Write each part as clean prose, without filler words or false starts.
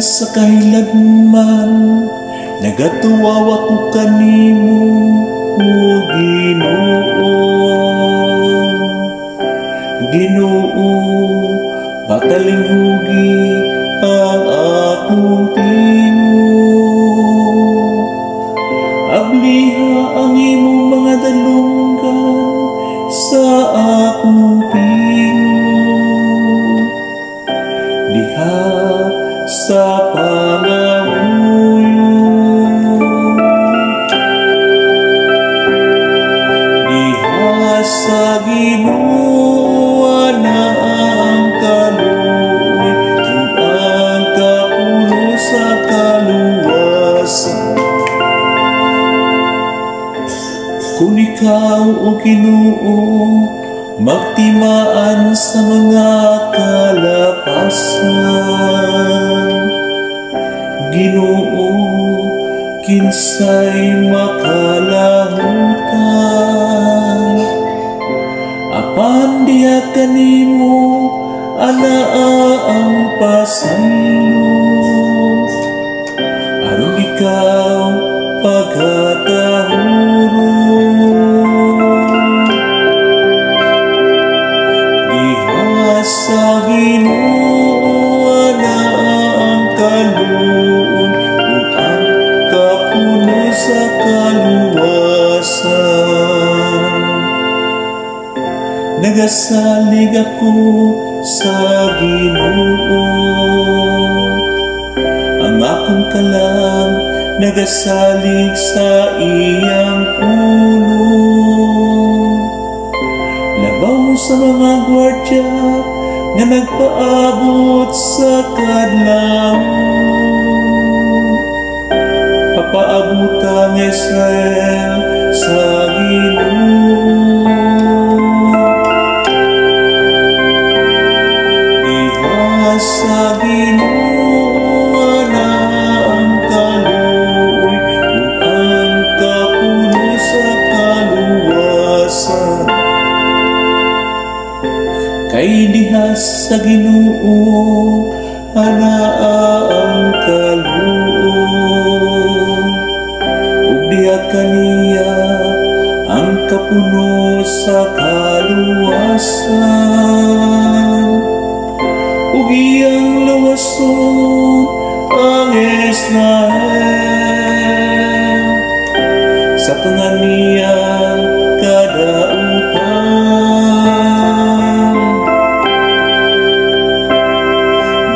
sa kahilagman, nagatuwawa ko kanimo, o Ginoo. Ginoo, pakalinghugi ang akong tingog. Abliha ang imong mga dalunggan sa akong tingog. Diha sa pangahuyo, diha sa Ginoo na ang kaluoy, ug ang kapulo sa kaluwasan. Kung ikaw o Ginoo magtimaan sa mga kalapasan, Ginoo, kinsay makalahutan. Apan diha kanimo anaa ang pasaylo, aron ikaw pagkatahuro. Diha sa Ginoo na ang kaluoy, ug ang kapuno sa kaluwasan. Nagasalig ako sa Ginoo, ang akong kalang nagasalig sa iyang pulong. Labaw sa mga gwardya nga nagpaabot sa kadlawon, papaabot ang Israel sa Ginoo. Diha sa Ginoo na ang kaluoy, ug ang kapulo sa kaluwasan. Kay diha sa Ginoo anaa ang kaluoy, ug diha kaniya ang kapuno sa kaluwasan. Ug iyang luwason ang Israel sa panganiya kadauhan.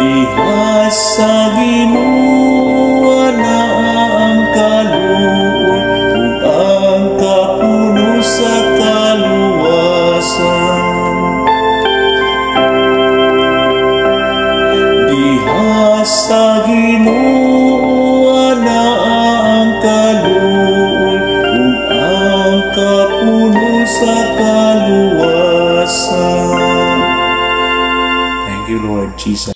Diha sa Ginoo na ang kaluoy, ug ang kapuno sa kaluwasan. Diha sa Ginoo na ang kaluoy, ug ang kapuno sa kaluwasan. Thank you, Lord Jesus.